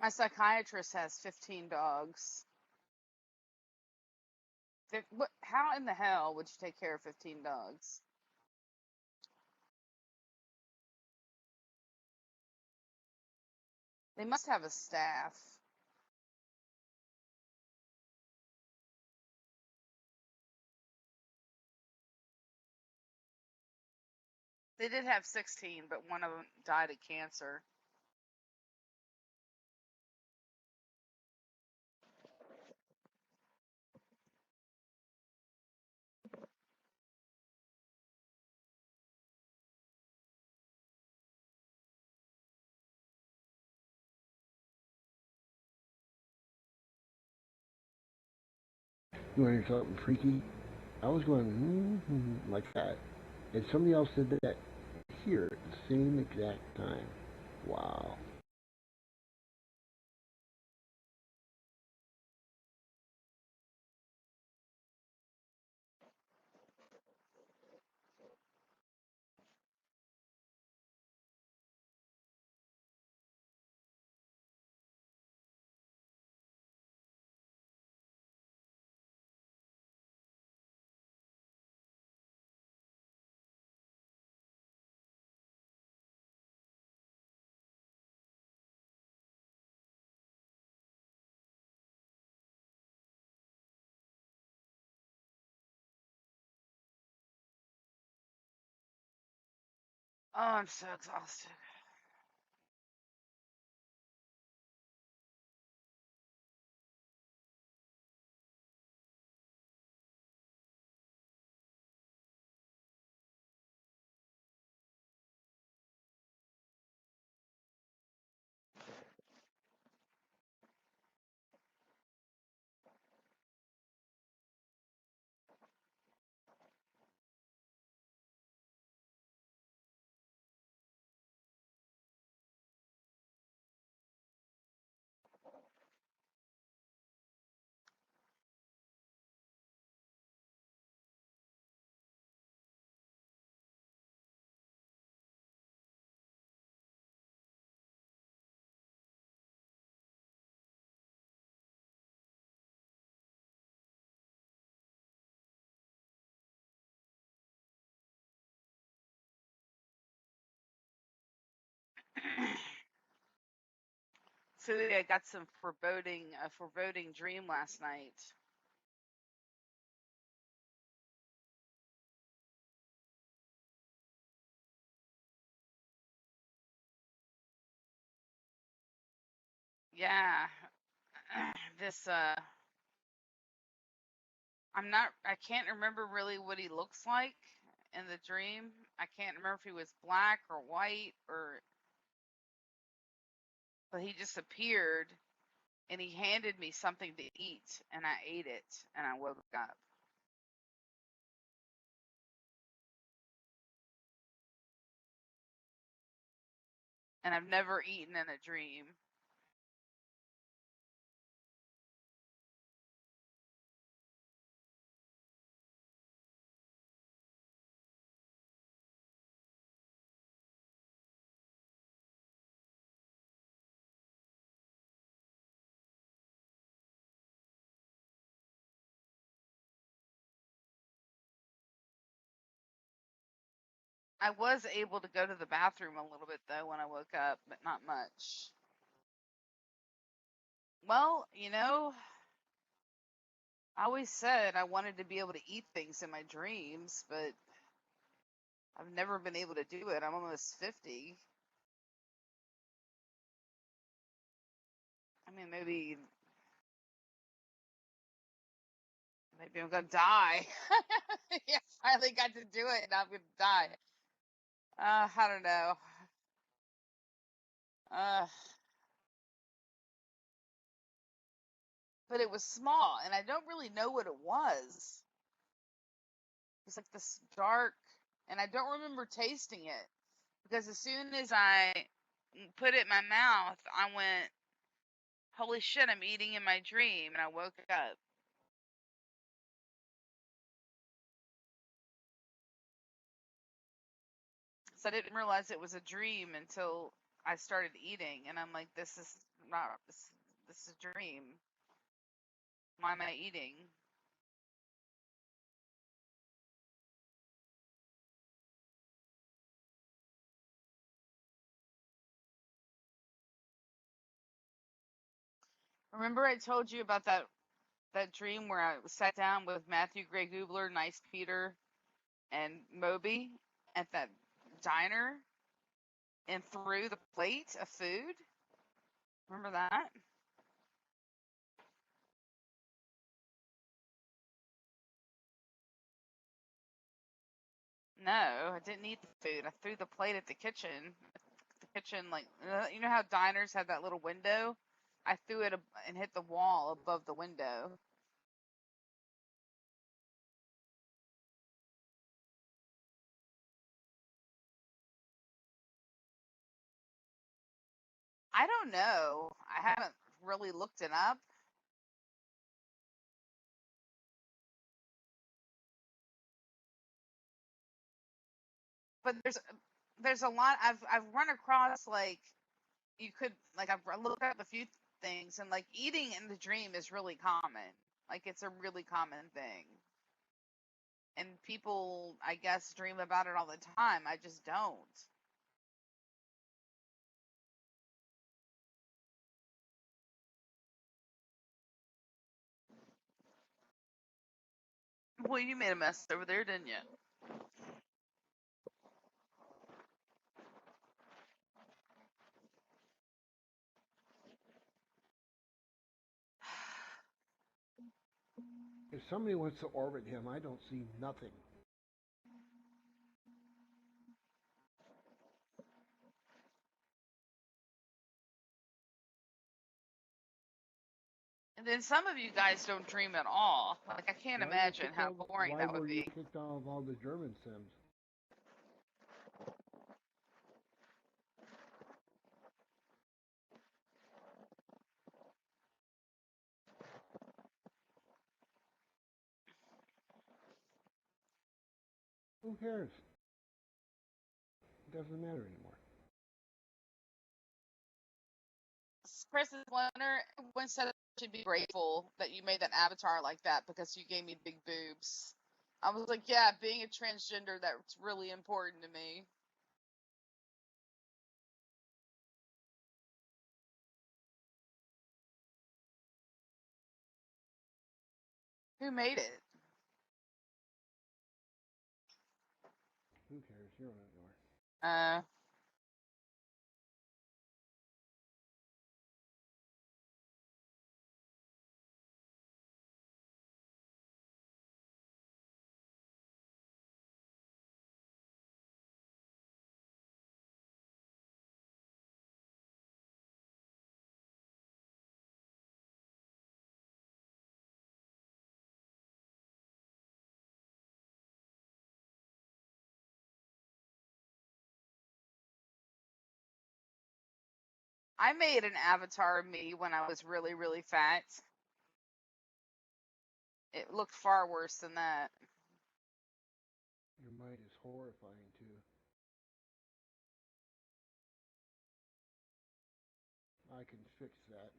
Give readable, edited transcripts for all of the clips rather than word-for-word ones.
My psychiatrist has 15 dogs. How in the hell would you take care of 15 dogs? They must have a staff. They did have 16, but one of them died of cancer. You want to hear something freaky? I was going like that, and somebody else did that here at the same exact time. Wow. Oh, I'm so exhausted. So yeah, I got a foreboding dream last night. Yeah, this I can't remember really what he looks like in the dream. I can't remember if he was black or white or, but he just appeared and he handed me something to eat and I ate it and I woke up. And I've never eaten in a dream. I was able to go to the bathroom a little bit though when I woke up, but not much. Well, I always said I wanted to be able to eat things in my dreams, but I've never been able to do it. I'm almost 50. I mean, maybe I'm gonna die. Yeah, finally got to do it, and I'm gonna die. I don't know. Uh, but it was small, and I don't really know what it was. It's like this dark, and I don't remember tasting it because as soon as I put it in my mouth, I went, "Holy shit! I'm eating in my dream," and I woke up. So I didn't realize it was a dream until I started eating, and I'm like, this is not this is a dream. Why am I eating? Remember I told you about that dream where I sat down with Matthew Gray Gubler, Nice Peter, and Moby at that diner and threw the plate of food? Remember that? No, I didn't eat the food. I threw the plate at the kitchen. The kitchen, like, you know how diners have that little window? I threw it and hit the wall above the window. I don't know. I haven't really looked it up. But there's a lot I've run across, like, you could, like, I've looked up a few things, and like eating in the dream is really common. Like, it's a really common thing. And people, I guess, dream about it all the time. I just don't. Well, you made a mess over there, didn't you? If somebody wants to orbit him, I don't see nothing. And then some of you guys don't dream at all. Like, I can't imagine how boring Why that would were you be. kicked out of all the German sims? Who cares? It doesn't matter anymore. Chris's Leonard once said I should be grateful that you made that avatar like that because you gave me big boobs. I was like, yeah, being a transgender, that's really important to me. Who made it? Who cares? You're on it. Uh, I made an avatar of me when I was really, really fat. It looked far worse than that. Your mind is horrifying too. I can fix that.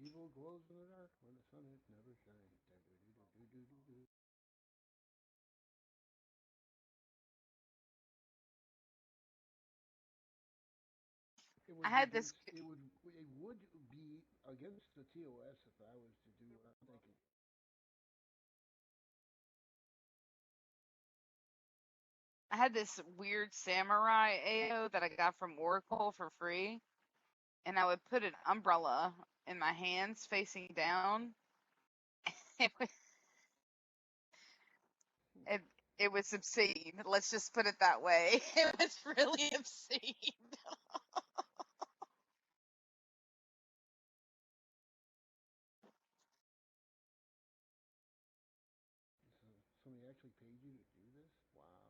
Evil glows in the dark when the sun it never shines. It I would be had this. against it would be against the TOS if I was to do what I'm thinking. I had this weird samurai AO that I got from Oracle for free, and I would put an umbrella in my hands facing down. It was, it, it was obscene. Let's just put it that way. It was really obscene. So somebody actually paid you to do this? Wow.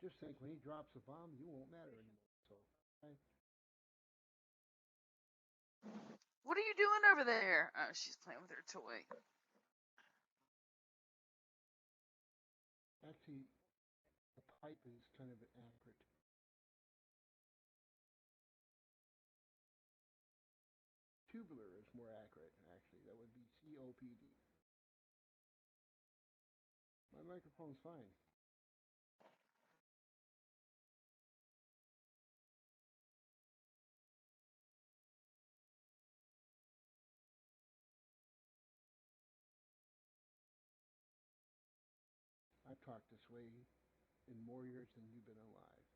just think when he drops a bomb, you won't matter anymore. So, What are you doing over there? Oh, she's playing with her toy. actually, the pipe is kind of accurate. Tubular is more accurate, actually. That would be COPD. My microphone's fine. I've talked this way in more years than you've been alive.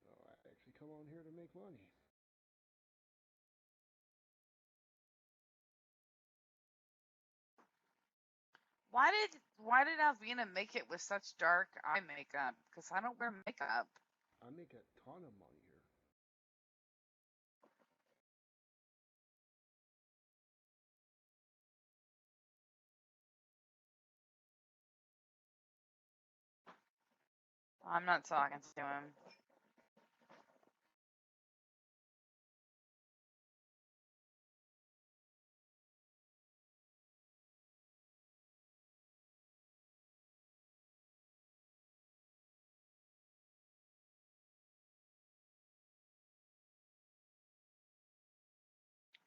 So I actually come on here to make money. Why did Alvina make it with such dark eye makeup? Because I don't wear makeup. I make a ton of money here. I'm not talking to him.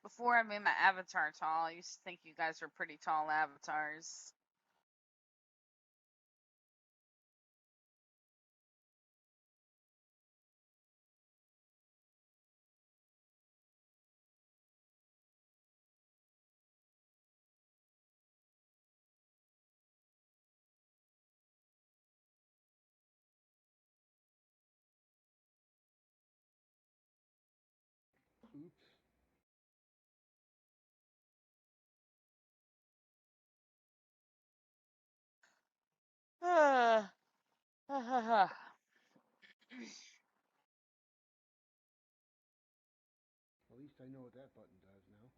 Before I made my avatar tall, I used to think you guys were pretty tall avatars. Oops. At least I know what that button does now.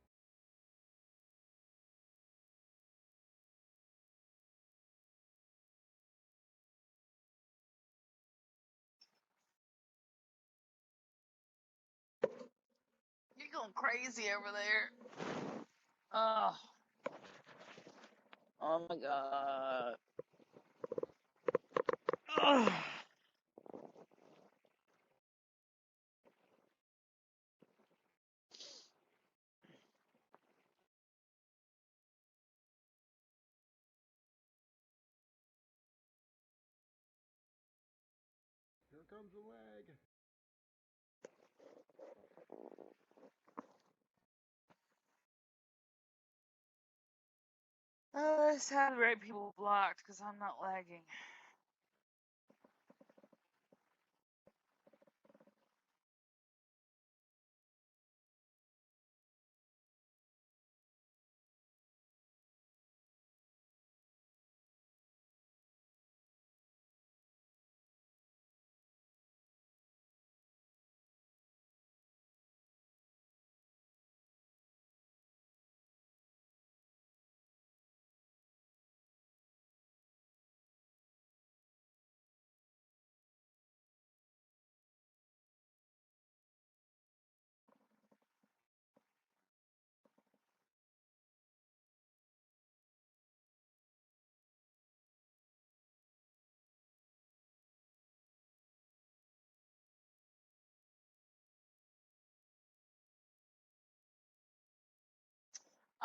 You're going crazy over there. Oh. Oh my god. Ugh. Here comes the lag. I just have the right people blocked because I'm not lagging.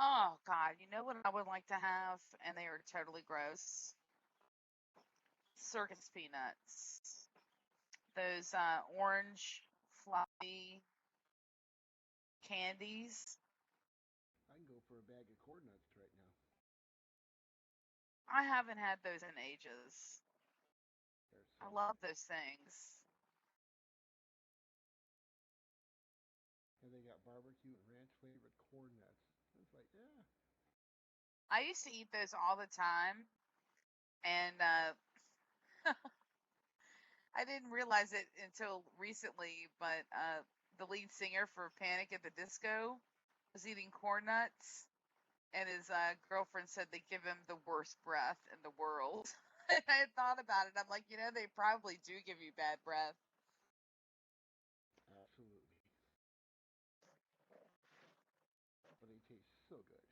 Oh god, you know what I would like to have, and they are totally gross? Circus peanuts. Those orange fluffy candies. I can go for a bag of corn nuts right now. I haven't had those in ages. I love those things. And they got barbecue and ranch flavored corn nuts. It's like, yeah. I used to eat those all the time, and I didn't realize it until recently, but the lead singer for Panic at the Disco was eating corn nuts. and his girlfriend said they give him the worst breath in the world. And I had thought about it. I'm like, they probably do give you bad breath. Absolutely. But they taste so good.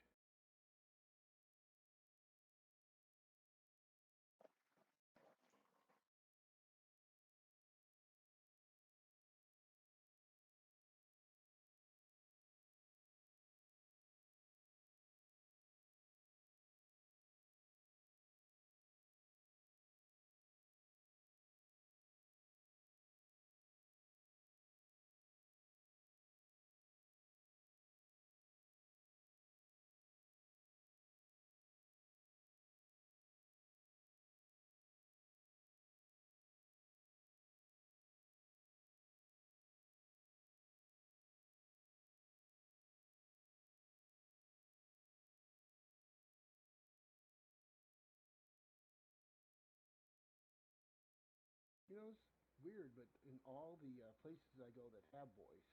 It's weird, but in all the places I go that have voice,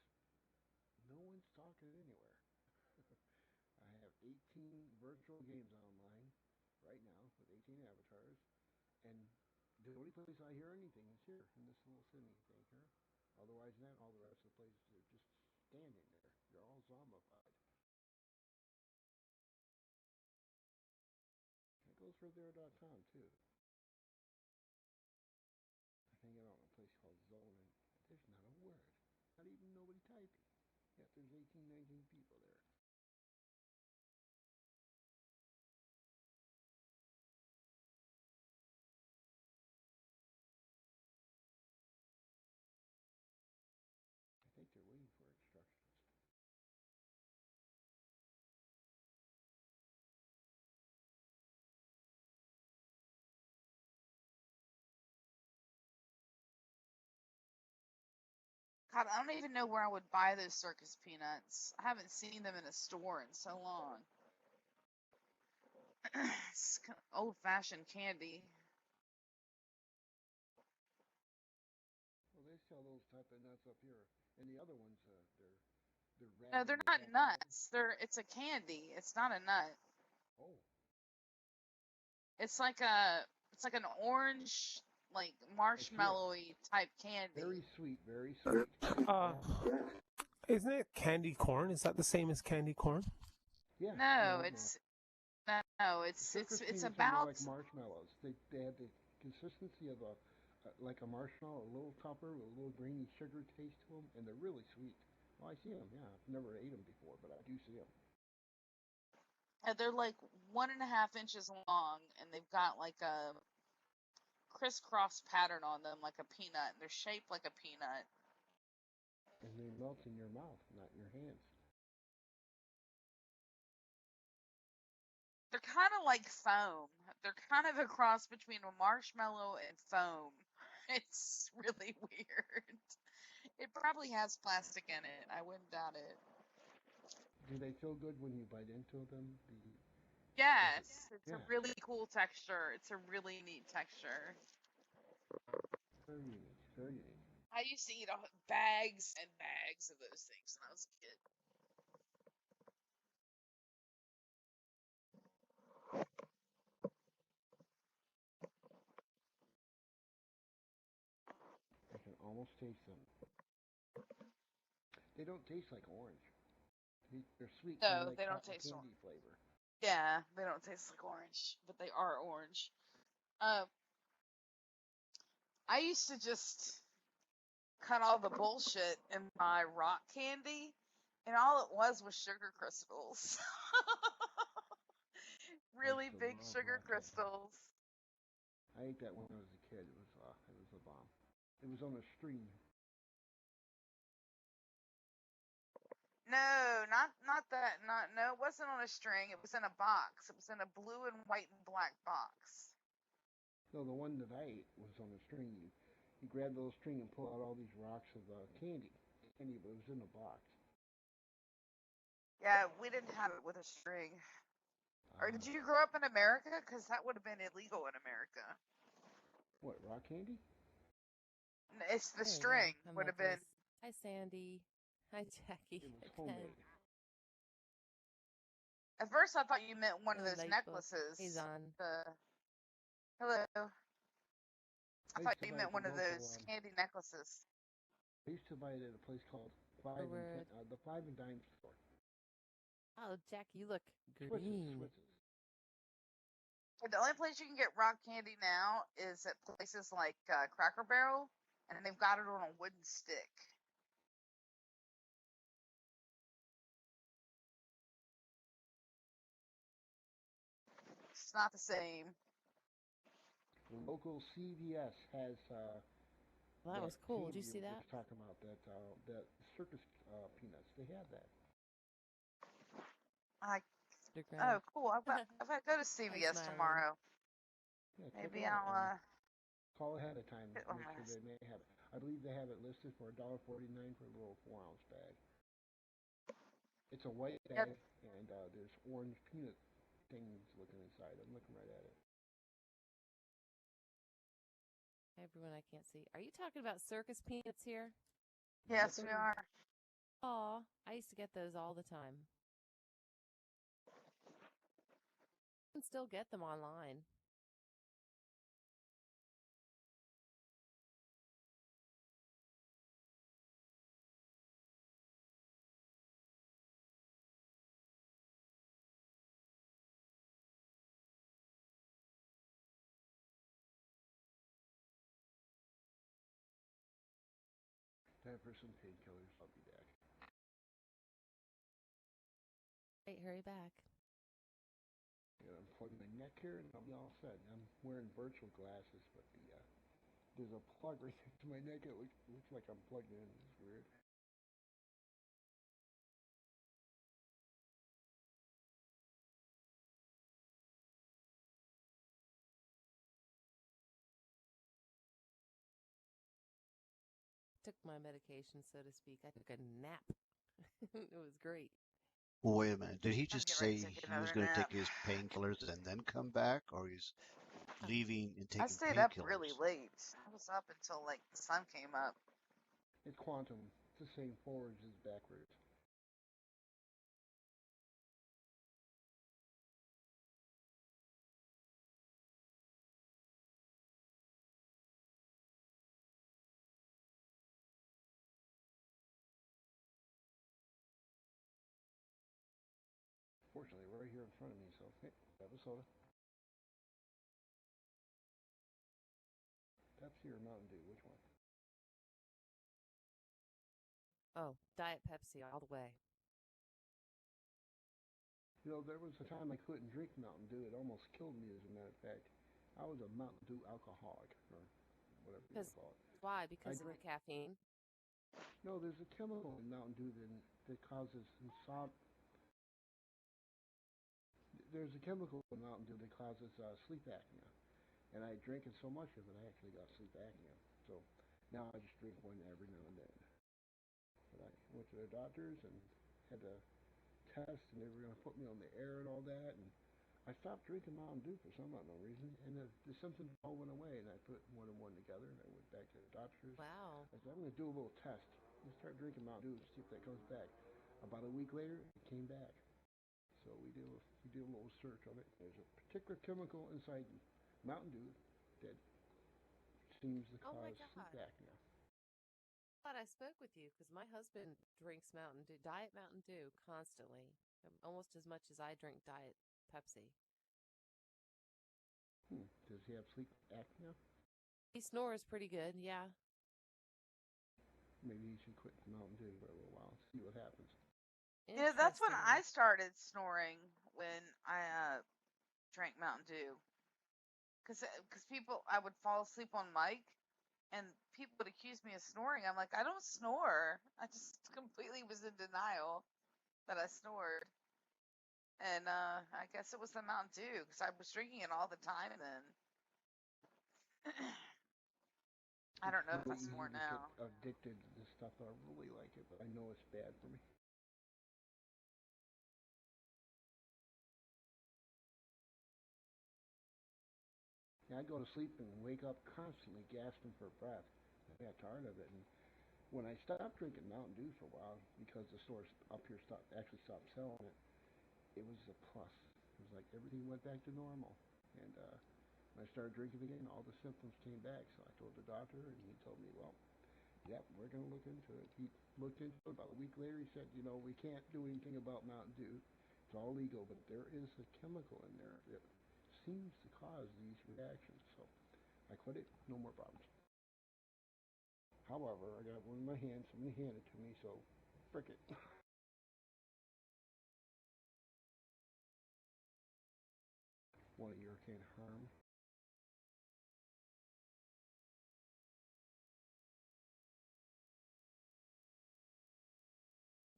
no one's talking anywhere. I have 18 virtual games online right now with 18 avatars, and the only place I hear anything is here in this little city thing here. Otherwise than that, all the rest of the places are just standing there. They're all zombified. That goes for there.com too. I hang out in a place called Zone, and there's not a word. Not even nobody typing. Yet there's 18, 19 people there. I think they're waiting for instructions. God, I don't even know where I would buy those circus peanuts. I haven't seen them in a store in so long. It's kind of old-fashioned candy. Well, they sell those type of nuts up here, and the other ones, they're No, rabbit they're and not caterpillar. nuts. It's a candy. It's not a nut. Oh, It's like an orange, like marshmallowy type candy. very sweet, very sweet. Isn't it candy corn? Is that the same as candy corn? Yeah. No, no. it's Circus it's peanuts are more about like marshmallows. They have the consistency of like a marshmallow, a little tougher with a little grainy sugar taste to them, and they're really sweet. Oh, I see them. Yeah, I've never ate them before, but I do see them. they're like 1.5 inches long, and they've got like a crisscross pattern on them, like a peanut. And they're shaped like a peanut. And they melt in your mouth, not in your hands. They're kind of like foam. They're kind of a cross between a marshmallow and foam. It's really weird. It probably has plastic in it. I wouldn't doubt it. Do they feel good when you bite into them? Yes, it's a Yeah. really cool texture. It's a really neat texture. Very unique. Very unique. I used to eat bags and bags of those things when I was a kid. I can almost taste them. They don't taste like orange. They're sweet, kind of No, like they don't cotton taste orange. candy flavor. Yeah, they don't taste like orange, but they are orange. Uh, I used to just cut all the bullshit in my rock candy, and all it was sugar crystals. Really big sugar crystals. I ate that when I was a kid. It was a bomb. It was on a string. No, not that. Not no. It wasn't on a string. It was in a box. It was in a blue and white and black box. No, the one that I ate was on a string. You grab the little string and pull out all these rocks of candy. Candy, but it was in a box. Yeah, we didn't have it with a string. Or did you grow up in America? Because that would have been illegal in America. What, rock candy? It's the There you string go. would have been. Hi, Sandy. Hi, Jackie. It was Hi, homemade. Ken. At first, I thought you meant one of The those night book. necklaces. He's on. Hello. I thought used to you buy meant it one at of the local, those candy necklaces. I used to buy it at a place called Word. the Five and Dime store. Oh, Jack, you look green. Switzes. The only place you can get rock candy now is at places like Cracker Barrel, and they've got it on a wooden stick. It's not the same. The local CVS has Well, that was cool. Did you candy see that? we're talking about that circus peanuts. They have that. Oh, cool. I've got to go to CVS smiling. tomorrow. Yeah, check Maybe it out. I'll call ahead of time. get Make one sure of they may have it. I believe they have it listed for $1.49 for a little 4-ounce bag. It's a white bag, and there's orange peanut things looking inside. I'm looking right at it. Everyone I can't see. Are you talking about circus peanuts here? Yes, we are. Aw, I used to get those all the time. You can still get them online. Time for some painkillers. I'll be back. Wait, hurry back. I'm gonna unplug my neck here, and I'll be all set. I'm wearing virtual glasses, but there's a plug right next to my neck. It looks like I'm plugged in. It's weird. Took my medication, so to speak. I took a nap. It was great. Well, wait a minute. Did he just get ready say to take he was another going to nap. take his painkillers and then come back, or he's leaving and I taking stayed up really painkillers? late. I was up until like the sun came up. It's quantum. It's the same forwards as backwards. Fortunately, right here in front of me, so hey, have a soda. Pepsi or Mountain Dew, which one? Oh, Diet Pepsi all the way. You know, there was a time I couldn't drink Mountain Dew. It almost killed me, as a matter of fact. I was a Mountain Dew alcoholic, or whatever you want to call it. Why? Because of the caffeine? No, there's a chemical in Mountain Dew that causes There's a chemical in Mountain Dew that causes sleep apnea. And I drank it so much of it, I actually got sleep apnea. So now I just drink one every now and then. But I went to the doctors and had to test, and they were going to put me on the air and all that. And I stopped drinking Mountain Dew for some unknown reason, and the symptoms all went away. And I put one and one together, and I went back to the doctors. Wow. I said, I'm going to do a little test. I'm going to start drinking Mountain Dew and see if that comes back. About a week later, it came back. So we did a little search on it. There's a particular chemical inside Mountain Dew that seems to cause sleep apnea. Glad I spoke with you, because my husband drinks Mountain Dew, Diet Mountain Dew, constantly, almost as much as I drink Diet Pepsi. Does he have sleep apnea? He snores pretty good, yeah. Maybe he should quit Mountain Dew for a little while, see what happens. Yeah, that's when I started snoring, when I drank Mountain Dew. Because I would fall asleep on mic, and people would accuse me of snoring. I'm like, I don't snore. I just completely was in denial that I snored. And I guess it was the Mountain Dew, because I was drinking it all the time then. I don't know if I snore now. Get addicted to this stuff. I really like it, but I know it's bad for me. I go to sleep and wake up constantly gasping for breath. I got tired of it, and when I stopped drinking Mountain Dew for a while, because the stores up here stopped selling it, it was a plus. It was like everything went back to normal. And when I started drinking again, all the symptoms came back. So I told the doctor, and he told me, well, yep, we're going to look into it. He looked into it. About a week later, he said, we can't do anything about Mountain Dew. It's all legal, but there is a chemical in there that seems to cause these reactions. So I quit it, no more problems. However, I got one in my hand. Somebody handed it to me, so frick it. One of your can't harm.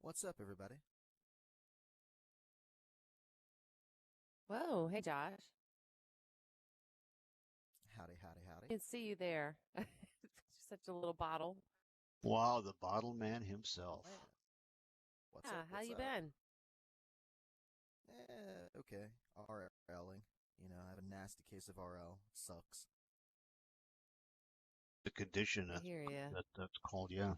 What's up, everybody? Whoa, hey Josh. Howdy, howdy, I howdy. can see you there. Such a little bottle. Wow, the bottle man himself. Man. What's Yeah, up? how What's you up? been? Okay. RLing. I have a nasty case of RL. Sucks. The condition I hear ya. that's called, yeah.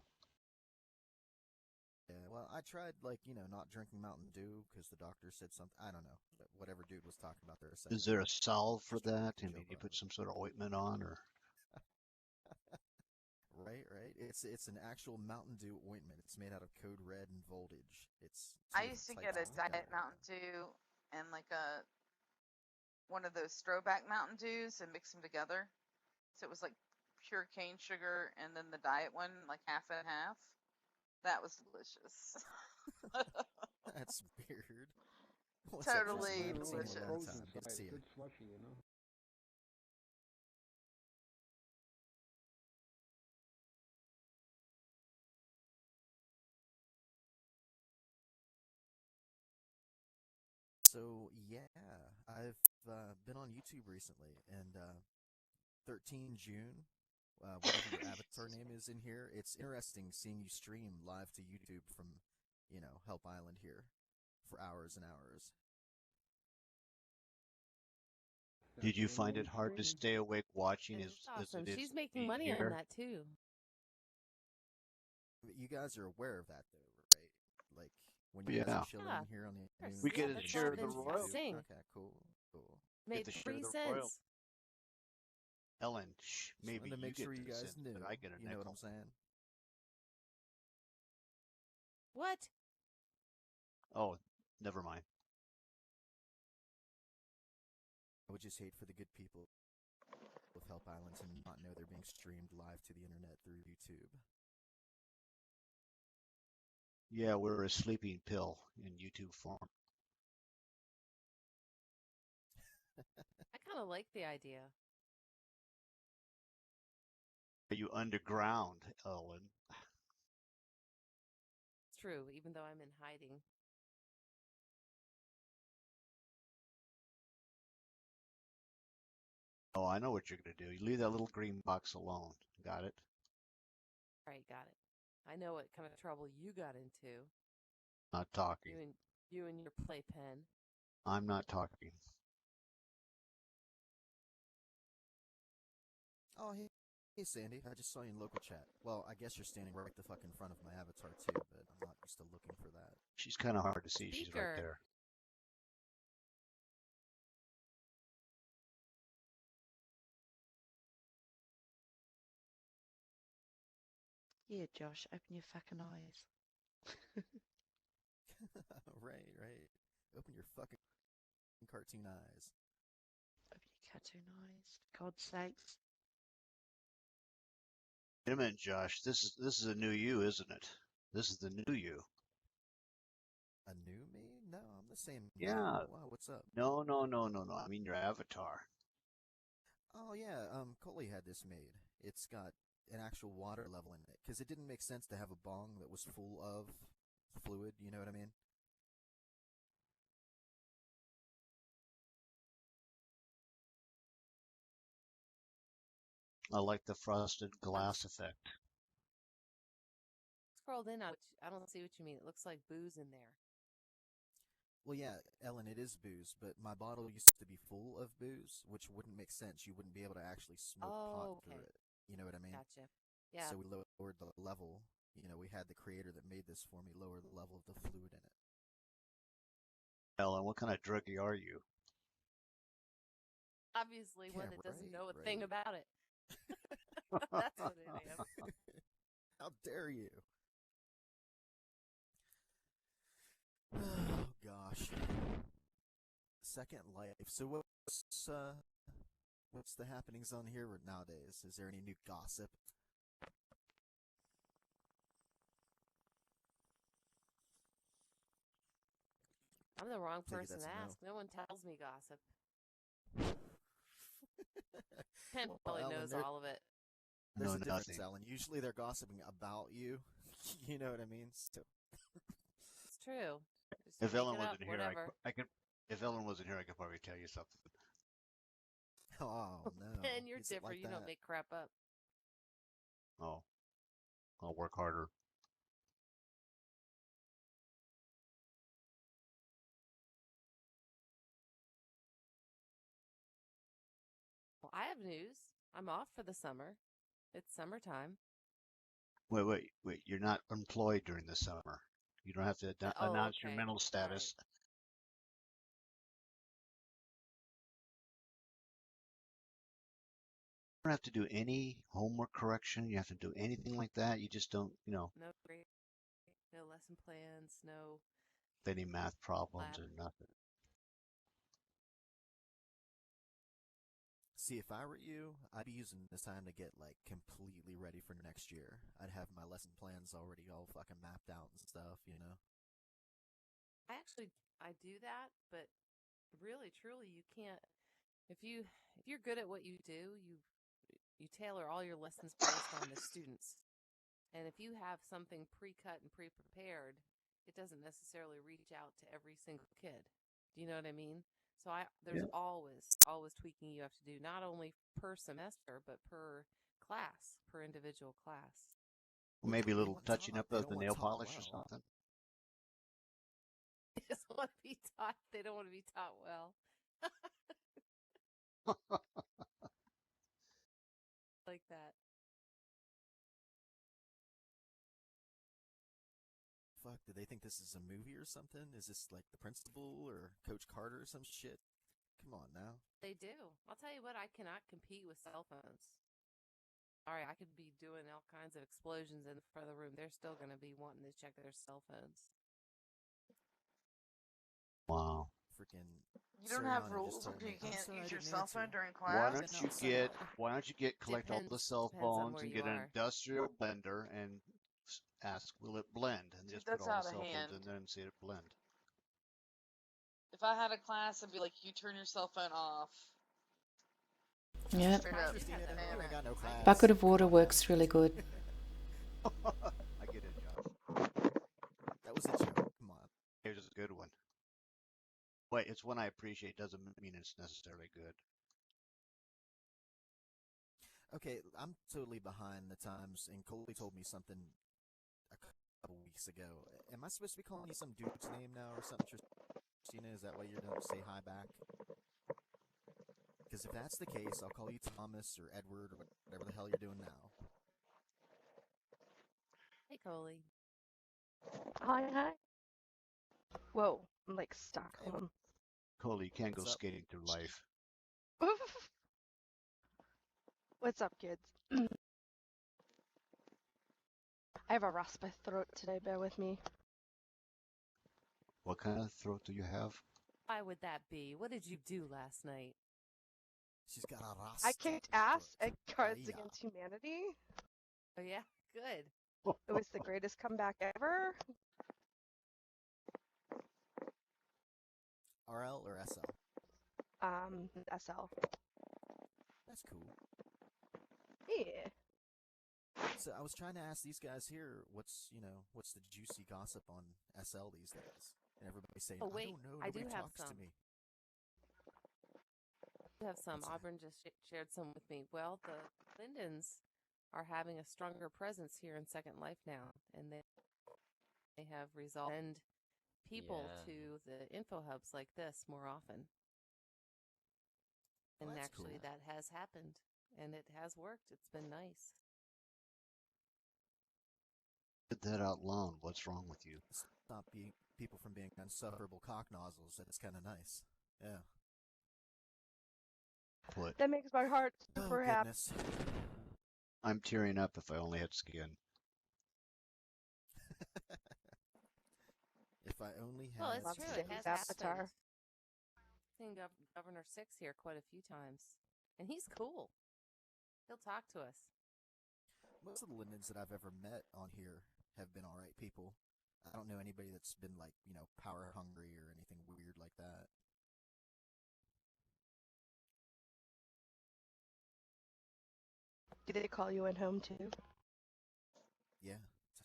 Yeah, well, I tried, not drinking Mountain Dew because the doctor said something. I don't know. Whatever dude was talking about there a second Is there ago. a salve for Just trying to that? make a I mean, joke you out put of it. some sort of ointment on, or Right. It's an actual Mountain Dew ointment. It's made out of Code Red and Voltage. It's I two used to different get a types of Diet chemical. Mountain Dew and like one of those throwback Mountain Dews and mix them together. So it was like pure cane sugar and then the diet one, like half and half. That was delicious. That's weird. What's up, Totally Justin? I Nothing haven't seen wrong you with in a the long delicious. frozen time. Good to side. see A you. good slushy. So yeah, I've been on YouTube recently, and 13Jun, whatever your avatar name is in here, it's interesting seeing you stream live to YouTube from, Help Island here for hours and hours. did you find it hard to stay awake watching It's as awesome. it is She's making being money on here? that too. But you guys are aware of that, though, right? Like when you guys Yeah, are chilling Yeah, in here on the of course. afternoons, we Yeah, get you a that's can why share I've of the been stream to royal. YouTube. sing. Okay, cool. Get Made the share of 3 the royal. cents. Ellen, shh, Just maybe wanted to you make get sure you the guys cent, knew. but I get a You know what nickel. I'm saying? What? Oh, never mind. I would just hate for the good people of Help Island to not know they're being streamed live to the internet through YouTube. Yeah, we're a sleeping pill in YouTube form. I kind of like the idea. Are you underground, Ellen? It's true, even though I'm in hiding. Oh, I know what you're going to do. You leave that little green box alone. Got it? All right, got it. I know what kind of trouble you got into. Not talking. You and your playpen. I'm not talking. Oh, hey, Sandy. I just saw you in local chat. Well, I guess you're standing right the fuck in front of my avatar, too, but I'm not used to looking for that. She's kind of hard to see. She's right Speaker. there. Yeah, Josh, open your fucking eyes. Right. Open your fucking cartoon eyes. Open your cartoon eyes. For God's sakes. Wait a minute, Josh. This is a new you, isn't it? This is the new you. A new me? No, I'm the same. Yeah. Wow, what's up? No. I mean your avatar. Oh, yeah, Coley had this made. It's got an actual water level in it, because it didn't make sense to have a bong that was full of fluid, you know what I mean? I like the frosted glass effect. Scrolled in. I don't see what you mean. It looks like booze in there. Well, yeah, Ellen, it is booze, but my bottle used to be full of booze, which wouldn't make sense. You wouldn't be able to actually smoke pot through it. You know what I mean? Gotcha. Yeah. So we lowered the level. We had the creator that made this for me lower the level of the fluid in it. Ellen, what kind of druggie are you? Obviously, one Yeah, that doesn't right, know a right. thing about it. That's what I am. How dare you? Oh gosh. Second Life. So what's the happenings on here nowadays? Is there any new gossip? I'm the wrong Take it person that's to a no. ask. No one tells me gossip. Ken Well, probably Ellen, knows all of it. There's No, a difference, nothing. Ellen. Usually they're gossiping about you. You know what I mean? So, It's true. Just If make Ellen it up, wasn't here, whatever. I could. If Ellen wasn't here, I could probably tell you something. oh no. And you're Is it different. like You don't that? make crap up. Oh, I'll work harder. Well, I have news. I'm off for the summer. It's summertime. Wait. You're not employed during the summer. You don't have to Oh, announce your okay. mental All right. status. You don't have to do any homework correction. You have to do anything like that. You just don't, No grade, no lesson plans, no any math problems lab. or nothing. See, if I were you, I'd be using this time to get like completely ready for next year. I'd have my lesson plans already all fucking mapped out and stuff, you know? I do that, but really, truly, you can't. If you're good at what you do, you tailor all your lessons based on the students. And if you have something pre-cut and pre-prepared, it doesn't necessarily reach out to every single kid. Do you know what I mean? So there's Yeah. always tweaking you have to do, not only per semester, but per class, per individual class. Well, maybe a They little want touching taught. up They of don't the want nail taught polish or well. something. They just want to be taught. They don't want to be taught well. Like that. Fuck, do they think this is a movie or something? Is this like the principal or Coach Carter or some shit? Come on now. They do. I'll tell you what, I cannot compete with cell phones. Sorry, I could be doing all kinds of explosions in the front of the room. They're still going to be wanting to check their cell phones. Wow. Freaking You don't have Sirianni just rules told so you me. I'm can't sorry I use your didn't cell answer. phone during Why class? don't No, you somewhat. collect all the cell Depends on phones where and you get an are. industrial blender and ask, will it blend? And Dude, just put that's all the out of cell phones hand. in there and see it blend. If I had a class, I'd be like, you turn your cell phone off. Yep. Straight I up. do Christina, have that you rule. ain't got no class. Bucket of water works really good. I get it, Josh. That was a joke. Come on. Here's a good one. Wait, it's one I appreciate. Doesn't mean it's necessarily good. Okay, I'm totally behind the times, and Coley told me something a couple weeks ago. Am I supposed to be calling you some dude's name now or something, Christina? Is that why you don't say hi back? Because if that's the case, I'll call you Thomas or Edward or whatever the hell you're doing now. Hey, Coley. Hi. Whoa, I'm like stuck. Hey, Hold Coley, you can't go What's up? skating through life. on. What's up, kids? I have a raspy throat today, bear with me. What kind of throat do you have? Why would that be? What did you do last night? She's got a I rasta kicked ass at throat. Cards Yeah. Against Humanity. Oh, yeah? Good. It was the greatest comeback ever. RL or SL? SL. That's cool. Yeah. So I was trying to ask these guys here, what's the juicy gossip on SL these days? And everybody's saying, Oh, wait, I don't know, I nobody do have talks to some. me. I have some. What's that? Auburn just shared some with me. Well, the Lindens are having a stronger presence here in Second Life now, and they have resolved to send people to the info hubs like this more often. Oh, And that's actually, cool. that has happened, and it has worked. It's been nice. Did that out loud. What's wrong with you? Stop people from being insufferable cock nozzles. That's kind of nice. Yeah. Put. That makes my heart Oh, super happy. goodness. I'm tearing up if I only had skin. If I only had. Well, it's Love true. to It see has his avatar. happened. I've seen Governor Six here quite a few times, and he's cool. He'll talk to us. Most of the Lindens that I've ever met on here have been alright people. I don't know anybody that's been like, power hungry or anything weird like that. Do they call you in home too? Yeah,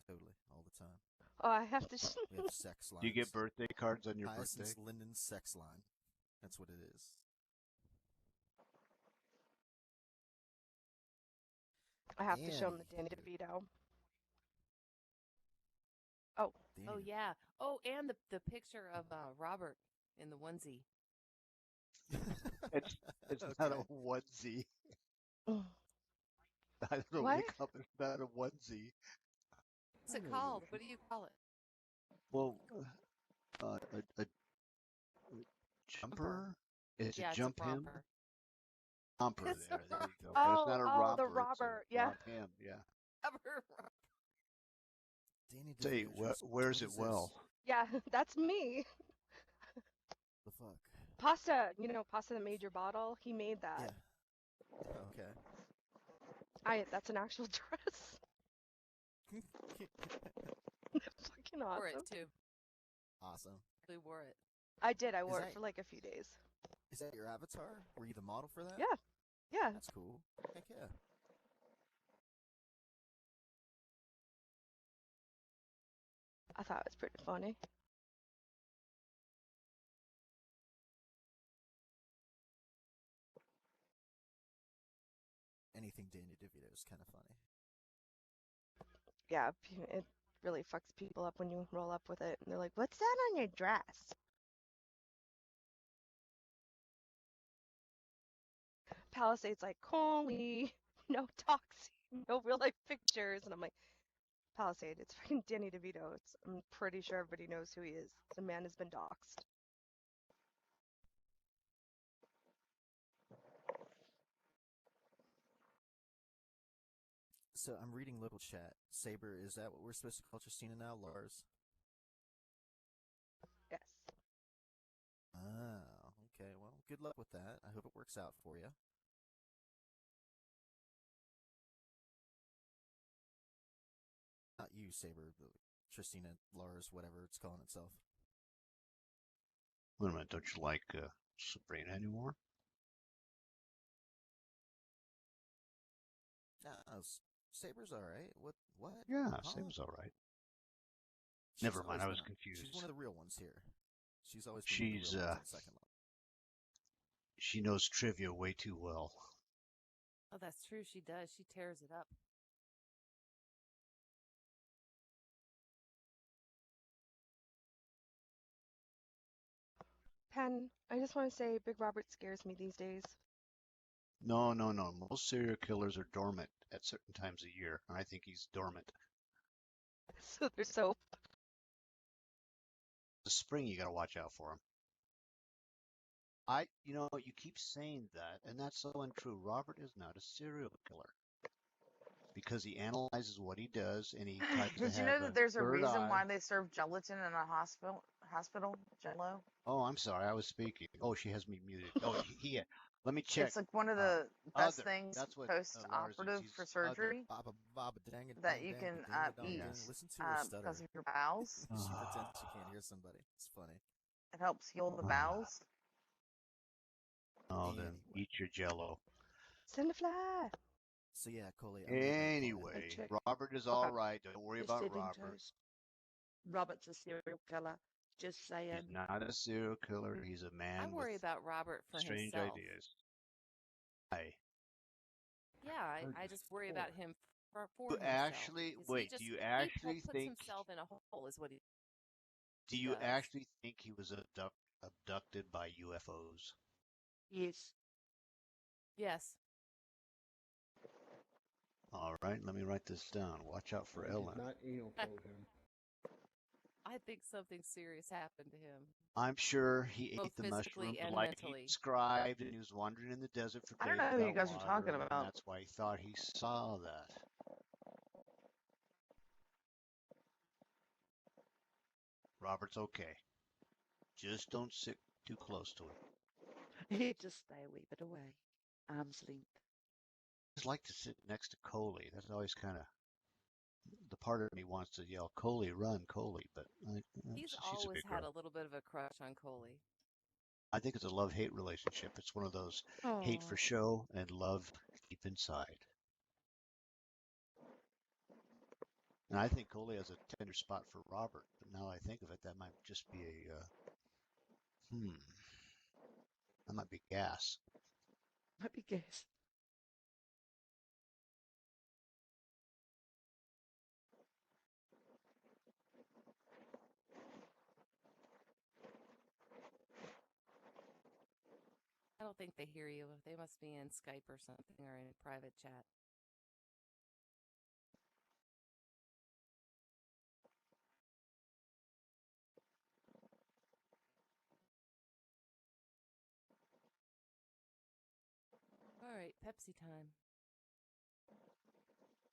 totally, all the time. Oh, I have to. We have sex lines. Do you get birthday cards on your birthday? Hyacinth Linden's sex line. That's what it is. I have to show him the Danny DeVito. Oh. Danny Oh yeah. Oh, and the picture of Robert in the onesie. It's not a onesie. I don't know what What? they call it. It's not a onesie. What's it called? What do you call it? Well, a jumper? It's Yeah, a jump it's a him. romper. Romper It's a there you go. Oh, But it's not a oh, romper. the it's robber, a yeah. romp him, yeah. Romper. Danny Say, DeVito just- where's what it is this? well? Yeah, that's me. The fuck? Pasta, pasta that made your bottle. He made that. Yeah. Okay. That's an actual dress. Fucking Wore awesome. it too. Awesome. Really wore it. I did. I wore that- it for like a few days. Is that your avatar? Were you the model for that? Yeah. Yeah. That's cool. Heck yeah. I thought it was pretty funny. Anything Danny DeVito is kind of funny. Yeah, it really fucks people up when you roll up with it and they're like, "What's that on your dress?" Palisade's like, "Holy, no doxing, no real life pictures," and I'm like, "Palisade, it's freaking Danny DeVito. I'm pretty sure everybody knows who he is. The man has been doxed." So I'm reading local chat. Saber, is that what we're supposed to call Tristina now, Lars? Yes. Ah, okay. Well, good luck with that. I hope it works out for you. Not you, Saber, but Tristina, Lars, whatever it's calling itself. Wait a minute, don't you like Sabrina anymore? No, Saber's alright. What? Yeah, Huh? Saber's all right. She's Never mind, always I was been confused. She's one of the real ones here. She's always been one of the She's real ones on second level. she knows trivia way too well. Oh, that's true. She does. She tears it up. Pen, I just want to say Big Robert scares me these days. No. Most serial killers are dormant at certain times of year, and I think he's dormant. So they're so. The spring, you got to watch out for him. You keep saying that, and that's so untrue. Robert is not a serial killer because he analyzes what he does, and he tries to Did you have know that there's a third reason eye. why they serve gelatin in a hospital? Jello. Oh, I'm sorry, I was speaking. Oh, she has me muted. Oh, he let me check. It's like one of the best Other. things That's what post Lars is. operative He's for other. surgery that you can eat Listen to her stutter. because of your bowels. She pretends she can't hear somebody. It's funny. It helps heal the bowels. Oh, then eat your Jello. Send a fly. So yeah, Coley. Anyway, check. Robert is all right. Don't worry Just about dipping Robert. toes. Robert's a serial killer. Just saying. He's not a serial killer. He's a man I worry with about Robert for strange himself. ideas. Why? Yeah, Heard I this just worry before. about him for You himself. actually 'Cause wait. Do you actually he puts think? himself in a hole? Is what he Do you does. actually think he was abducted by UFOs? Yes. Yes. All right, let me write this down. Watch out for I Ellen. did not anal probe him. I think something serious happened to him, I'm sure he both ate the physically mushroom and like he mentally. described, and he was wandering in the desert for I don't days know who you without guys are talking water, and about. that's why he thought he saw that. Robert's okay. Just don't sit too close to him. You just stay a wee bit away. Arm's length. I just like to sit next to Coley. That's always kind of the part of me wants to yell, Coley, run, Coley, but He's she's a always big had girl. a little bit of a crush on Coley. I think it's a love-hate relationship. It's one of those hate for Oh, show and love deep inside. And I think Coley has a tender spot for Robert, but now I think of it, that might just be that might be gas. might be guess. I don't think they hear you. They must be in Skype or something or in a private chat. All right, Pepsi time.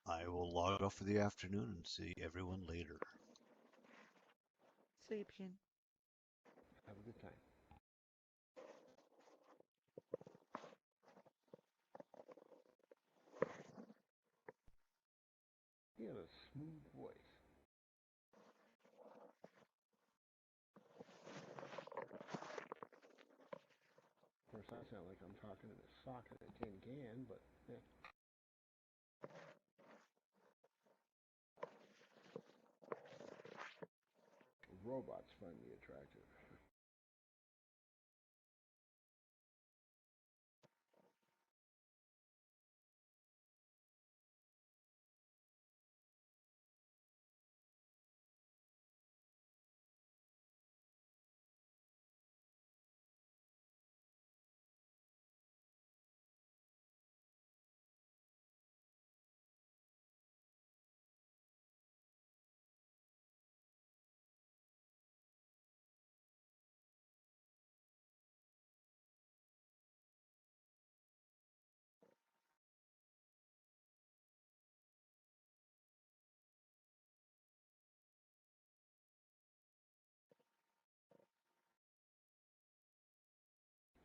I will log off for the afternoon and see everyone later. Sleep in. Have a good time. He had a smooth voice. Of course, I sound like I'm talking in a socket at tin can, but yeah. Robots find me attractive.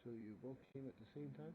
So you both came at the same time?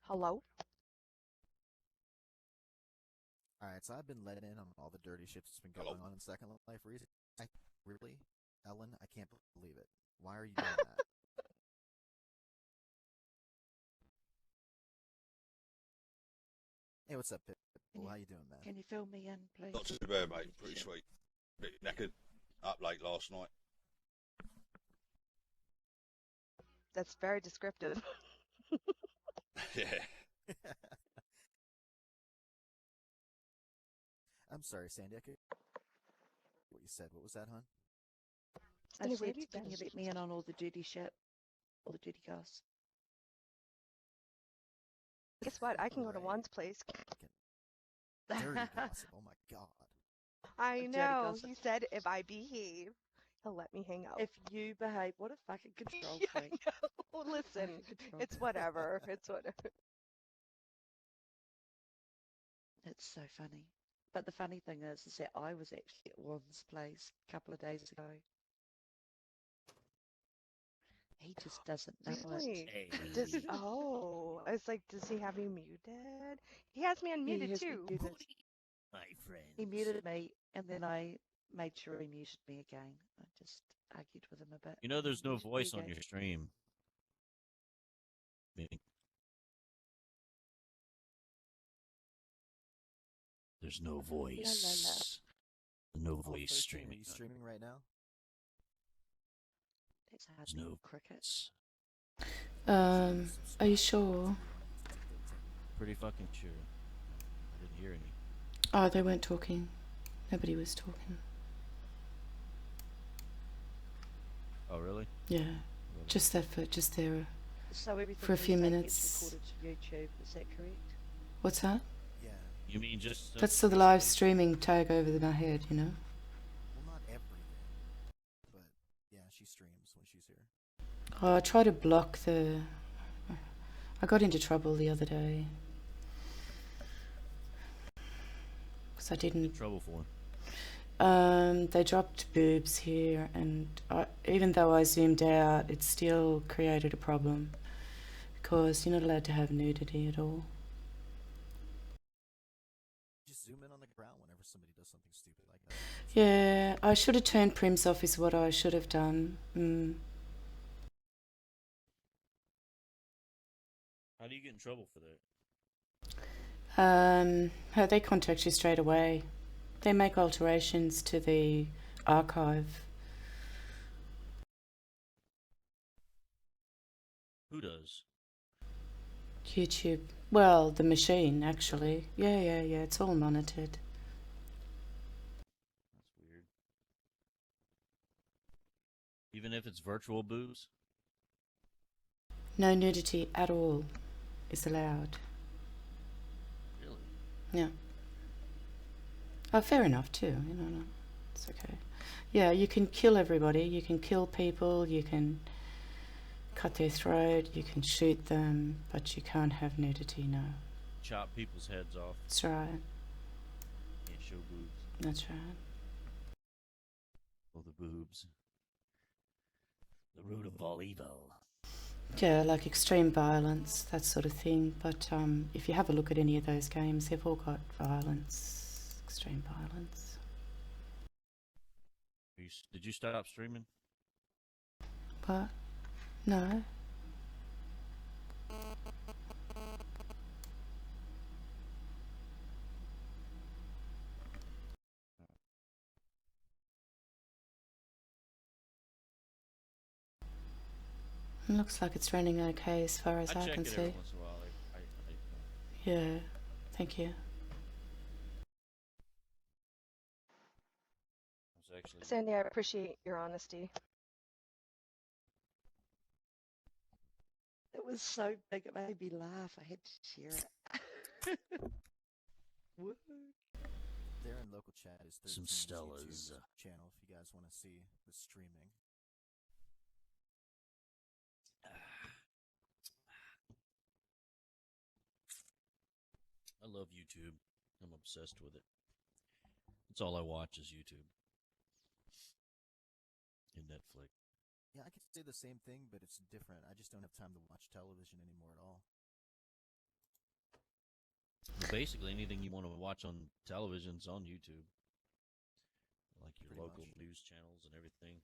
Hello? Alright, so I've been let in on all the dirty shit that's been going on in Second Life recently. Really? Ellen, I can't believe it. Why are you doing that? Hey, what's up, Pitbull? How you doing, man? Can you fill me in, please? Not too bad, mate. Pretty sweet. Bit knackered. Up late last night. That's very descriptive. Yeah. I'm sorry, Sandy. I could... What you said? What was that, hon? I Anyway, said, where do you can you guys- let me in on all the dirty shit? All the dirty goss? Guess what? I can go to Right. Juan's place. Dirty gossip. Oh my god. I Dirty know. gossip. He said if I behave, he'll let me hang out. If you behave, what a fucking control Yeah, I freak. know. Listen, Fucking control it's freak. whatever. It's whatever. It's so funny. But the funny thing is that I was actually at Juan's place a couple of days ago. He just doesn't know Really? it. Does oh, I was like, does he have you muted? He has me Yeah, unmuted he has me too. muted. My friends. He muted me, and then I made sure he muted me again. I just argued with him a bit. You know, there's no Muted me voice on again. your stream. There's no voice. No Oh, voice 13, streaming. Are you streaming right now? That's There's hardly no cricket. Are you sure? Pretty fucking sure. I didn't hear any. Oh, they weren't talking. Nobody was talking. Oh, really? Yeah, just there So everything for a you few say minutes. gets recorded to YouTube, is that correct? What's that? Yeah. You mean just... That's the live streaming tag over my head, you know? Well, not everything. But, yeah, she streams when she's here. Oh, I try to block the... I got into trouble the other day. Because I didn't... Trouble for? They dropped boobs here, and even though I zoomed out, it still created a problem. Because you're not allowed to have nudity at all. Just zoom in on the ground whenever somebody does something stupid like that. Yeah, I should have turned Prims off is what I should have done. How do you get in trouble for that? They contact you straight away. They make alterations to the archive. Who does? YouTube. Well, the machine, actually. Yeah, it's all monitored. That's weird. Even if it's virtual boobs? No nudity at all is allowed. Really? Yeah. Oh, fair enough too. You know, no, it's okay. Yeah, you can kill everybody. You can kill people. You can cut their throat. You can shoot them, but you can't have nudity. No. Chop people's heads off. That's right. Can't show boobs. That's right. Oh, the boobs. The root of all evil. Yeah, like extreme violence, that sort of thing. But if you have a look at any of those games, they've all got violence, extreme violence. Did you stop streaming? What? No. It looks like it's running okay as far as I check can it see. every once in a while. Yeah, thank you. Actually... Sandy, I appreciate your honesty. It was so big, it made me laugh. I had to share it. Woo. There in local chat is Some 13's Stellas. YouTube channel if you guys want to see the streaming. I love YouTube. I'm obsessed with it. That's all I watch is YouTube. And Netflix. Yeah, I could say the same thing, but it's different. I just don't have time to watch television anymore at all. Well, basically, anything you want to watch on television's on YouTube, like your Pretty local much. news channels and everything.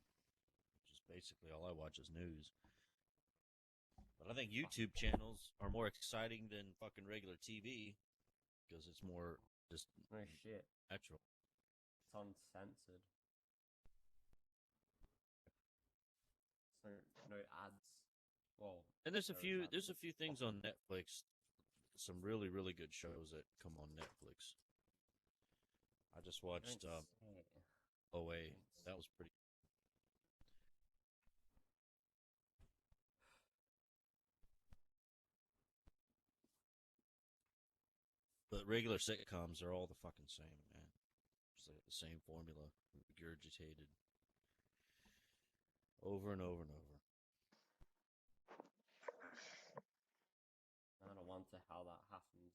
Which is basically all I watch is news. But I think YouTube channels are more exciting than fucking regular TV because it's more just No shit. natural. It's uncensored. So no ads. Well, And there's a there is few ads. there's a few things on Netflix, some really really good shows that come on Netflix. I just watched Don't say. OA. That was pretty. But regular sitcoms are all the fucking same, man. It's like the same formula, regurgitated over and over and over. I don't wonder how that happens.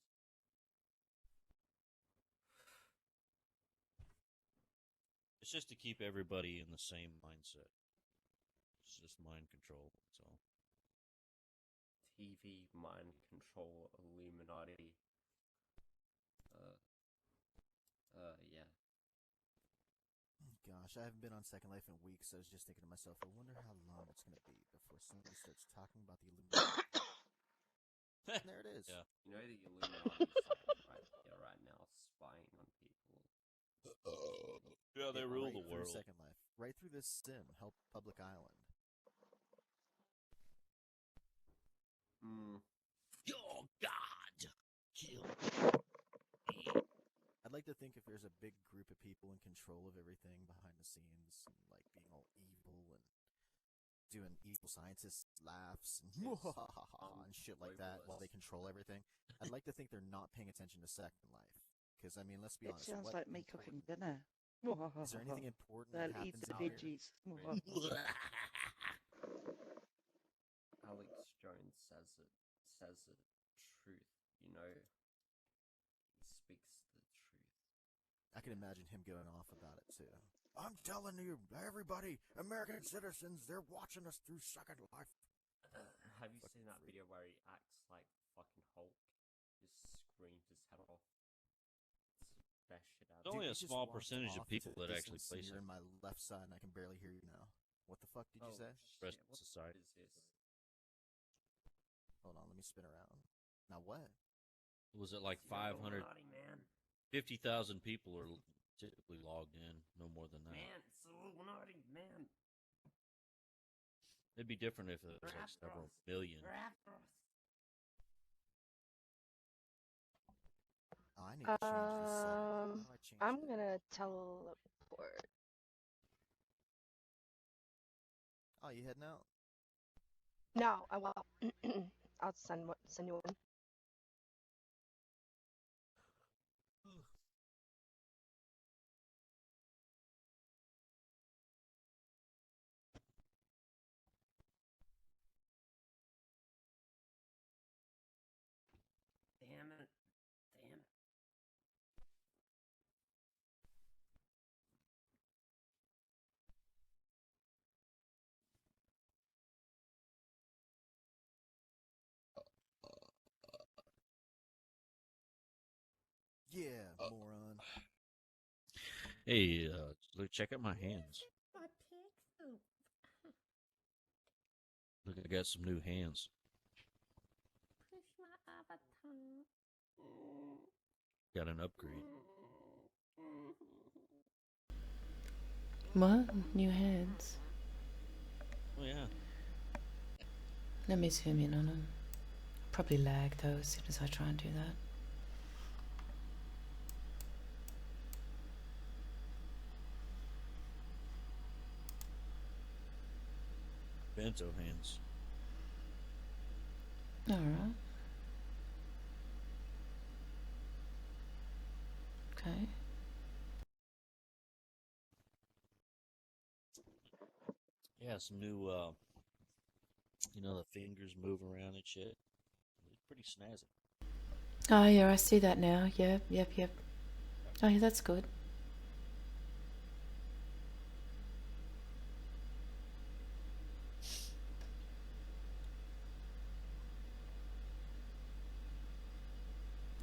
It's just to keep everybody in the same mindset. It's just mind control. That's all. TV, mind control, Illuminati. Yeah. Gosh, I haven't been on Second Life in weeks, so I was just thinking to myself, I wonder how long it's going to be before somebody starts talking about the Illuminati. And there it is. Yeah. You know the Illuminati right here, right now, spying on people. Yeah, they rule right the through world. Second Life. Right through this sim, Help Public Island. Oh, God! Kill me. I'd like to think if there's a big group of people in control of everything behind the scenes, and like being all evil and doing evil scientist laughs and, and shit like that while they control everything, I'd like to think they're not paying attention to Second Life. Because, I mean, let's be It honest. sounds what like me cooking dinner. is there anything important They'll that eat happens the in here? veggies. Alex Jones says the truth, you know. He speaks the truth. I can imagine him going off about it, too. I'm telling you, everybody, American citizens, they're watching us through Second Life. Have you seen that video where he acts like fucking Hulk? Just screams his head off. It's the best shit out. It's only a Dude, you just small walked percentage of off people into the that actually distance play and you're in Second my left side and I can barely hear you now. What the fuck did you say? Rest Shit, what society. is this? Hold on, let me spin around. Now what? Was it like It's the 500? Illuminati, man. 50,000 people are typically logged in, no more than that. Man, it's the Illuminati, man. It'd be different if it was They're like after several us. million. They're after us. Oh, I need to change this setting. How do I change I'm that? gonna teleport. Oh, you heading out? No, I will. I'll send you one. Damn it. Damn it. Yeah, moron. Hey, look, check out my hands. My pixel. Look, I got some new hands. Push my avatar. Got an upgrade. What? New hands? Oh yeah. Let me zoom in on them. Probably lag though as soon as I try and do that. Bento hands. Alright. Okay. Yeah, some new, you know, the fingers move around and shit. It's pretty snazzy. Oh yeah, I see that now. Yep. Oh yeah, that's good.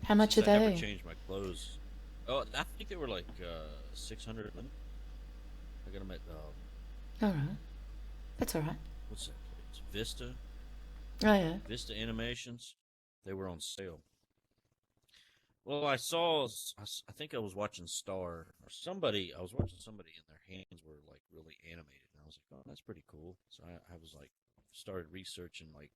How much are Since I never they? changed my clothes. Oh, I think they were like 600. I got them at All right. That's all right. what's that place? Vista. Oh yeah. Vista Animations. They were on sale. Well, I saw. I think I was watching Star or somebody. I was watching somebody, and their hands were like really animated, and I was like, "Oh, that's pretty cool." So I was like, started researching like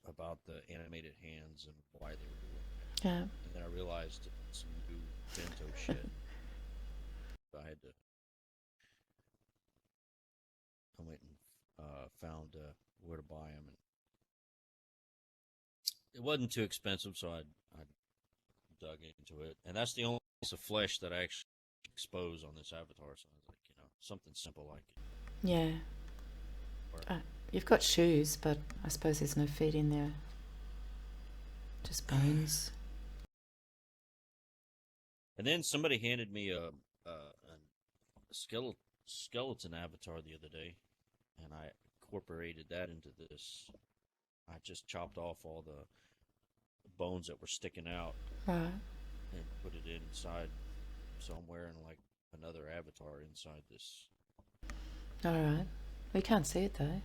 about the animated hands and why they were doing that. Yeah. And then I realized it's some new bento shit. So I had to. I went and found where to buy them, and it wasn't too expensive, so I dug into it, and that's the only piece of flesh that I actually expose on this avatar. So I was like, something simple like it. Yeah. You've got shoes, but I suppose there's no feet in there. Just bones. And then somebody handed me a skeleton avatar the other day, and I incorporated that into this. I just chopped off all the bones that were sticking out, Right. and put it inside. So I'm wearing like another avatar inside this. All right. We can't see it though.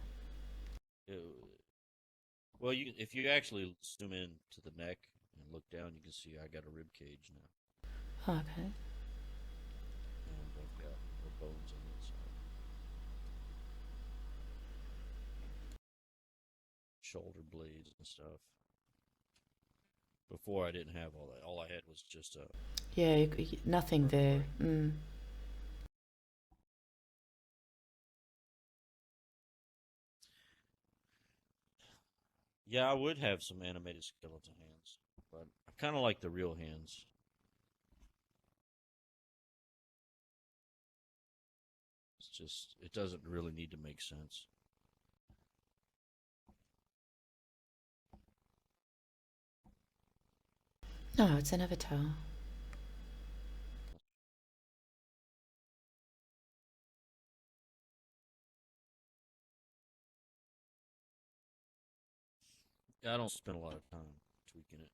Well, if you actually zoom in to the neck and look down, you can see I got a rib cage now. Okay. And I've got the bones on the inside. Shoulder blades and stuff. Before I didn't have all that. All I had was just a... Yeah, nothing there. Yeah, I would have some animated skeleton hands, but I kind of like the real hands. It's just, it doesn't really need to make sense. No, it's an avatar. I don't spend a lot of time tweaking it.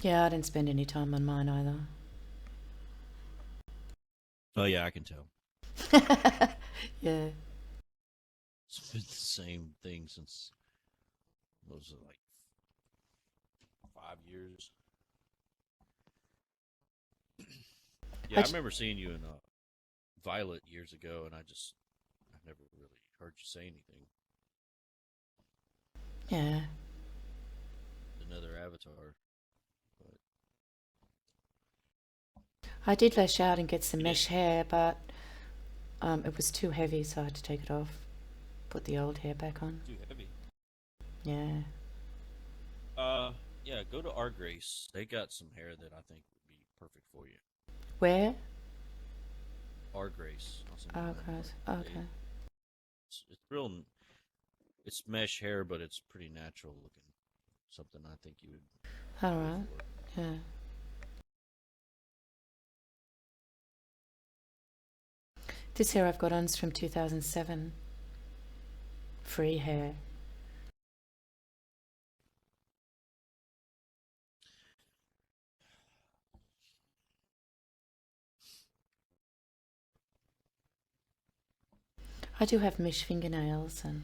Yeah, I didn't spend any time on mine either. Oh yeah, I can tell. Yeah. It's been the same thing since, what was it, like 5 years? Yeah, I remember seeing you in Violet years ago, and I never really heard you say anything. Yeah. Another avatar. But I did lash out and get some mesh hair, but it was too heavy, so I had to take it off. Put the old hair back on. too heavy. Yeah. Yeah, go to Our Grace. They got some hair that I think would be perfect for you. Where? Our Grace. Oh, guys. Okay. It's real. It's mesh hair, but it's pretty natural looking. Something I think you would. All right. Yeah. This hair I've got on is from 2007. Free hair. I do have mesh fingernails and...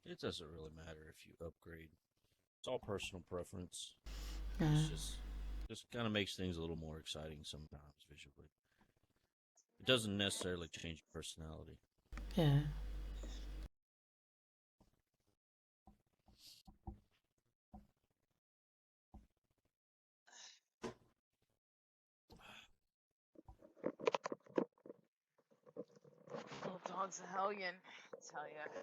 It doesn't really matter if you upgrade. It's all personal preference. Yeah. It's just kind of makes things a little more exciting sometimes visually. It doesn't necessarily change your personality. Yeah. Little dog's a hellion, I tell ya.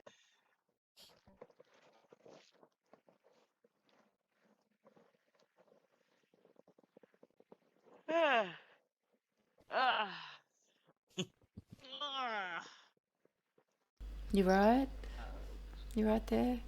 You right? You right there?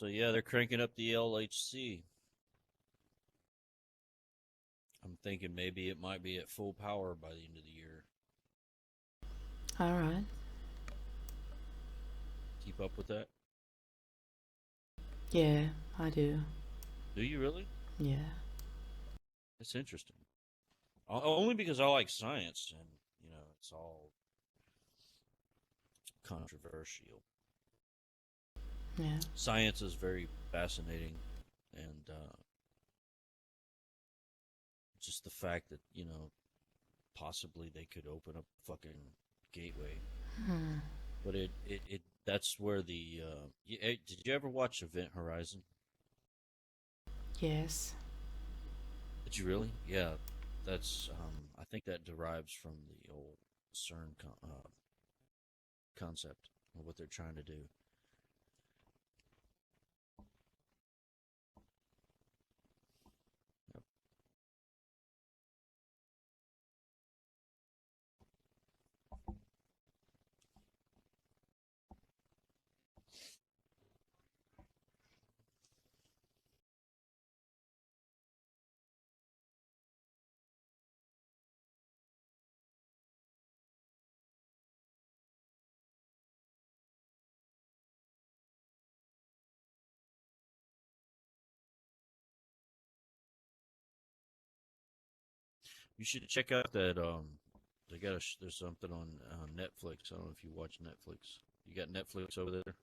So yeah, they're cranking up the LHC. I'm thinking maybe it might be at full power by the end of the year. All right. Keep up with that? Yeah, I do. Do you really? Yeah. It's interesting. Only because I like science, and it's all controversial. Yeah. Science is very fascinating, and just the fact that possibly they could open up a fucking gateway. Hmm. But it that's where the did you ever watch Event Horizon? Yes. Did you really? Yeah, that's I think that derives from the old CERN concept of what they're trying to do. Yep. You should check out that they got there's something on Netflix. I don't know if you watch Netflix. You got Netflix over there?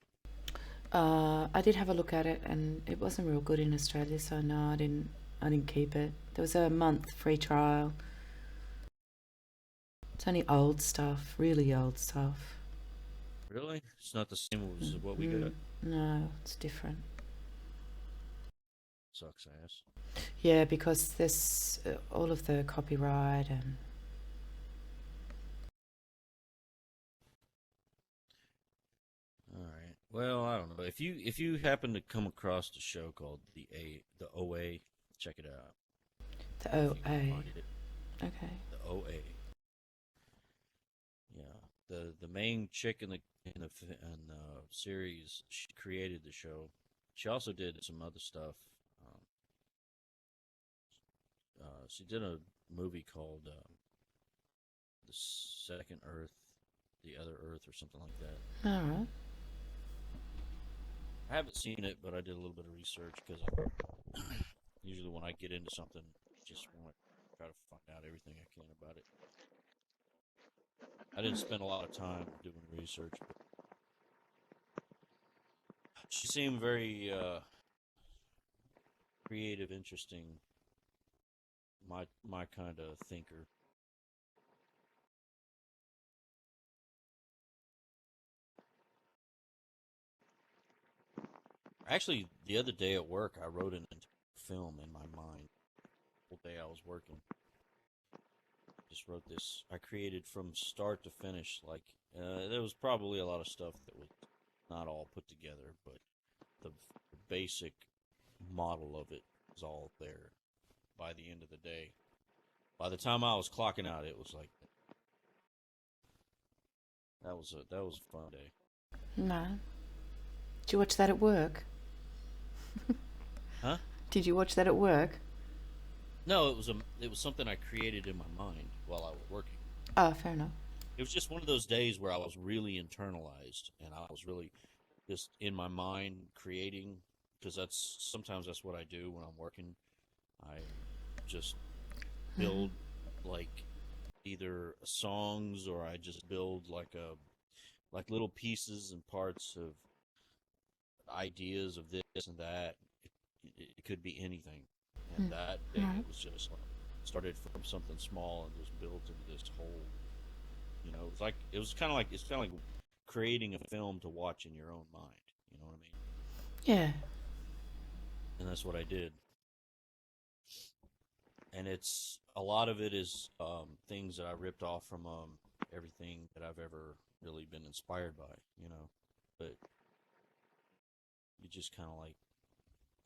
I did have a look at it, and it wasn't real good in Australia, so no, I didn't keep it. There was a month free trial. It's only old stuff, really old stuff. Really? It's not the same as what we got? No, it's different. Sucks ass. Yeah, because there's all of the copyright and... All right. Well, I don't know. If you happen to come across a show called the OA, check it out. The OA. Okay. The OA. Yeah. The main chick in the series, she created the show. She also did some other stuff. She did a movie called The Second Earth, The Other Earth, or something like that. All right. I haven't seen it, but I did a little bit of research because usually when I get into something, I just want to try to find out everything I can about it. I didn't spend a lot of time doing research, but she seemed very creative, interesting, my kind of thinker. Actually, the other day at work, I wrote an entire film in my mind. The whole day I was working. Just wrote this. I created from start to finish. Like, there was probably a lot of stuff that was not all put together, but the basic model of it was all there by the end of the day. By the time I was clocking out, it was like that was a fun day. No. Did you watch that at work? Huh? Did you watch that at work? No, it was something I created in my mind while I was working. Oh, fair enough. It was just one of those days where I was really internalized, and I was really just in my mind creating, because sometimes that's what I do when I'm working. I just build like either songs, or I just build like little pieces and parts of ideas of this and that. It could be anything, and that day it was just like started from something small and was built into this whole. It's kind of like creating a film to watch in your own mind. You know what I mean? Yeah. And that's what I did. And it's a lot of it is things that I ripped off from everything that I've ever really been inspired by. But you just kind of like,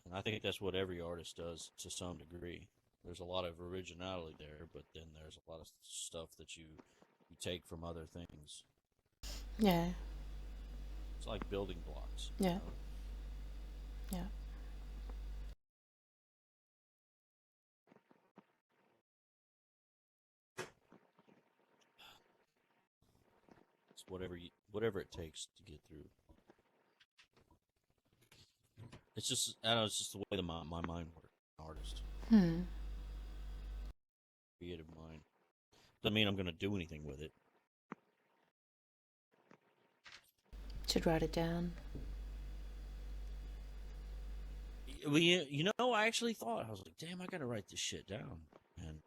and I think that's what every artist does to some degree. There's a lot of originality there, but then there's a lot of stuff that you take from other things. Yeah. It's like building blocks. Yeah. Yeah. It's whatever it takes to get through. It's just I don't know. It's just the way my mind works. Artist, creative mind. Doesn't mean I'm going to do anything with it. Should write it down. Well, you know, I actually thought I was like, damn, I got to write this shit down, and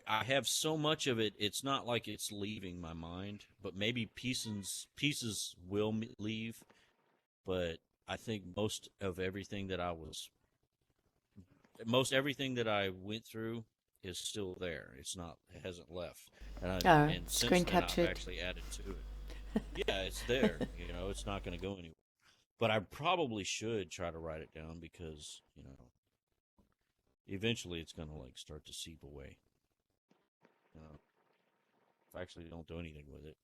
I have so much of it. It's not like it's leaving my mind, but maybe pieces will leave. But I think most everything that I went through is still there. It hasn't left. And since screen then, I've captured. actually added to it. Yeah, it's there. You know, it's not going to go anywhere. But I probably should try to write it down because, you know, eventually it's going to like start to seep away. You know, if I actually don't do anything with it.